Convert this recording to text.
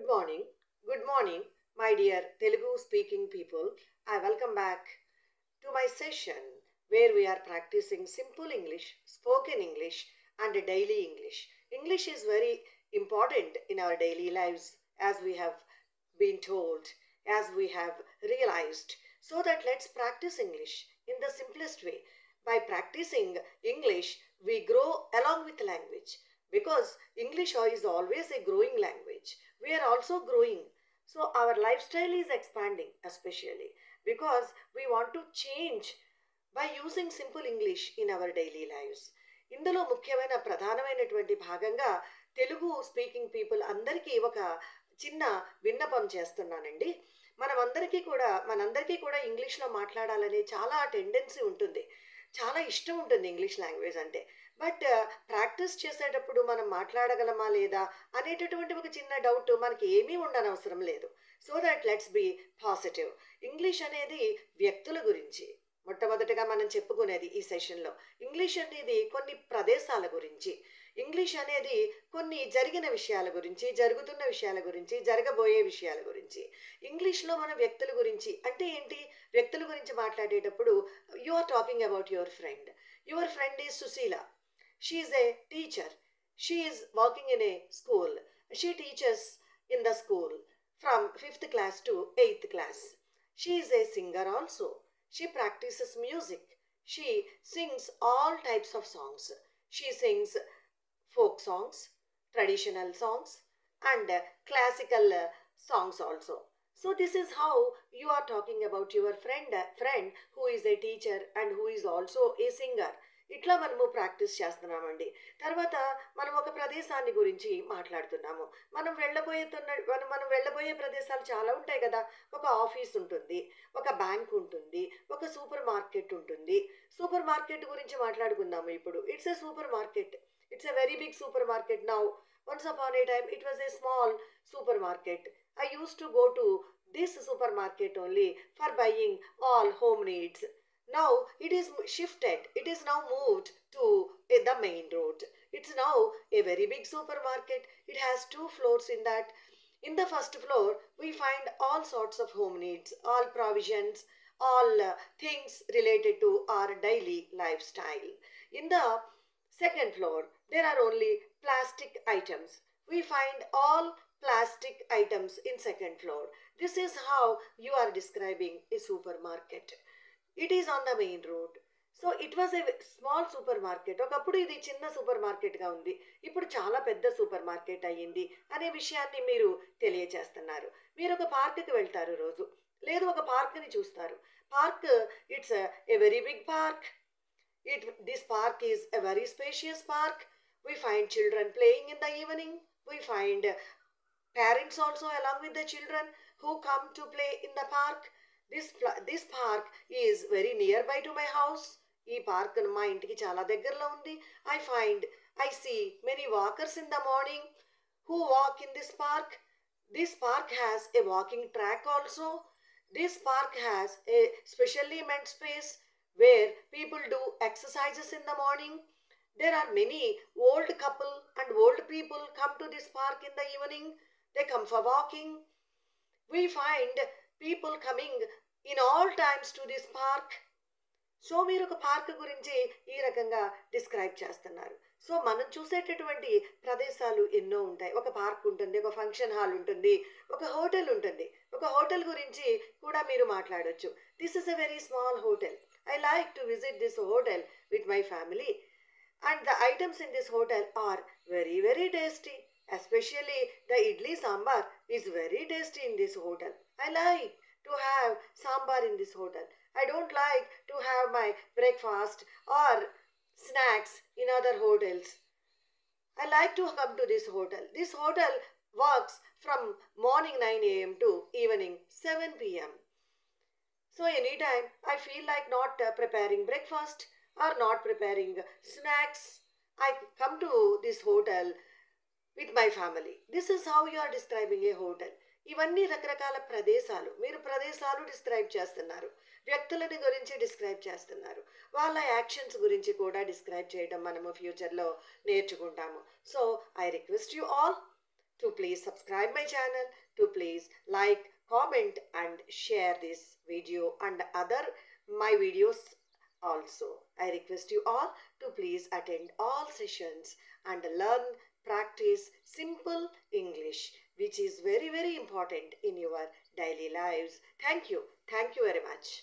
Good morning, my dear Telugu speaking people. I welcome back to my session where we are practicing simple English, spoken English, and daily English. English is very important in our daily lives as we have been told, as we have realized. So that let's practice English in the simplest way. By practicing English, we grow along with language because English is always a growing language. We are also growing. So our lifestyle is expanding, especially because we want to change by using simple English in our daily lives. ఇందులో ముఖ్యమైన ప్రధానమైనటువంటి భాగంగా Telugu speaking people అందరికీ ఒక చిన్న విన్నపం చేస్తున్నానండి. మనందరికీ కూడా ఇంగ్లీష్లో మాట్లాడాలనే చాలా టెండెన్సీ ఉంటుంది, చాలా ఇష్టం ఉంటుంది ఇంగ్లీష్ లాంగ్వేజ్ అంటే. బట్ ప్రాక్టీస్ చేసేటప్పుడు మనం మాట్లాడగలమా లేదా అనేటటువంటి ఒక చిన్న డౌట్ మనకి ఏమీ ఉండనవసరం లేదు. So that let's be positive. English అనేది వ్యక్తుల గురించి మొట్టమొదటిగా మనం చెప్పుకునేది ఈ సెషన్లో. ఇంగ్లీష్ అనేది కొన్ని ప్రదేశాల గురించి, ఇంగ్లీష్ అనేది కొన్ని జరిగిన విషయాల గురించి, జరుగుతున్న విషయాల గురించి, జరగబోయే విషయాల గురించి. ఇంగ్లీష్లో మన వ్యక్తుల గురించి అంటే ఏంటి? వ్యక్తుల గురించి మాట్లాడేటప్పుడు you are talking about your friend. Your friend is Sushila. She is a teacher. She is working in a school. She teachers in the school from 5th class to 8th class. She is a singer also. She practices music. She sings all types of songs. She sings folk songs, traditional songs, and classical songs also. So this is how you are talking about your friend who is a teacher and who is also a singer. ఇట్లా మనము practice చేస్తున్నామండి. తర్వాత మనం ఒక ప్రదేశాన్ని గురించి మాట్లాడుతున్నాము. మనం వెళ్ళబోయే ప్రదేశాలు చాలా ఉంటాయి కదా. ఒక ఆఫీస్ ఉంటుంది, ఒక బ్యాంక్ ఉంటుంది, ఒక సూపర్ మార్కెట్ ఉంటుంది. సూపర్ మార్కెట్ గురించి మాట్లాడుకుందాము ఇప్పుడు. It's a super market. It's a very big supermarket now. Once upon a time, it was a small supermarket. I used to go to this supermarket only for buying all home needs. Now it is shifted. It is now moved to the main road. It's now a very big supermarket. It has 2 floors in that. In the first floor, we find all sorts of home needs, all provisions, all things related to our daily lifestyle. In the second floor, there are only plastic items. We find all plastic items in second floor. This is how you are describing a supermarket. It is on the main road. So it was a small supermarket. ఒకప్పుడు ఇది చిన్న super మార్కెట్గా ఉంది, ఇప్పుడు చాలా పెద్ద super market అయ్యింది అనే విషయాన్ని మీరు తెలియచేస్తున్నారు. మీరు ఒక పార్క్కి వెళ్తారు రోజు, లేదు ఒక పార్క్ని చూస్తారు. Park it's a very big park. This park is a very spacious park. We find children playing in the evening. We find parents also along with the children who come to play in the park. This park is very nearby to my house. ఈ park మా ఇంటికి చాలా దగ్గరలో ఉంది. I see many walkers in the morning who walk in this park. This park has a walking track also. This park has a specially meant space where people do exercises in the morning. There are many old couple and old people come to this park in the evening. They come for walking. We find people coming in all times to this park. So మీరు ఒక park గురించి ఈ రకంగా describe చేస్తున్నారు. So మనం చూసేటటువంటి ప్రదేశాలు ఎన్నో ఉంటాయి. ఒక పార్క్ ఉంటుంది, ఒక ఫంక్షన్ హాల్ ఉంటుంది, ఒక హోటల్ ఉంటుంది. ఒక హోటల్ గురించి కూడా మీరు మాట్లాడొచ్చు. This is a very small hotel. I like to visit this hotel with my family, and the items in this hotel are very, very tasty. Especially the idli sambar is very tasty in this hotel. I like to have sambar in this hotel. I don't like to have my breakfast or snacks in other hotels. I like to come to this hotel. This hotel works from morning 9 a.m. to evening 7 p.m. So anytime I feel like not preparing breakfast or not preparing snacks, I come to this hotel with my family. This is how you are describing a hotel. ఇవన్నీ రకరకాల ప్రదేశాలు. మీరు ప్రదేశాలు describe చేస్తున్నారు, వ్యక్తులని గురించి describe చేస్తున్నారు, వాళ్ళ యాక్షన్స్ గురించి కూడా డిస్క్రైబ్ చేయడం మనము ఫ్యూచర్లో నేర్చుకుంటాము. So I request you all to please subscribe my channel, to please like, comment and share this video and other my videos also. I request you all to please attend all sessions and learn, practice simple English, which is very, very important in your daily lives. Thank you. Thank you very much.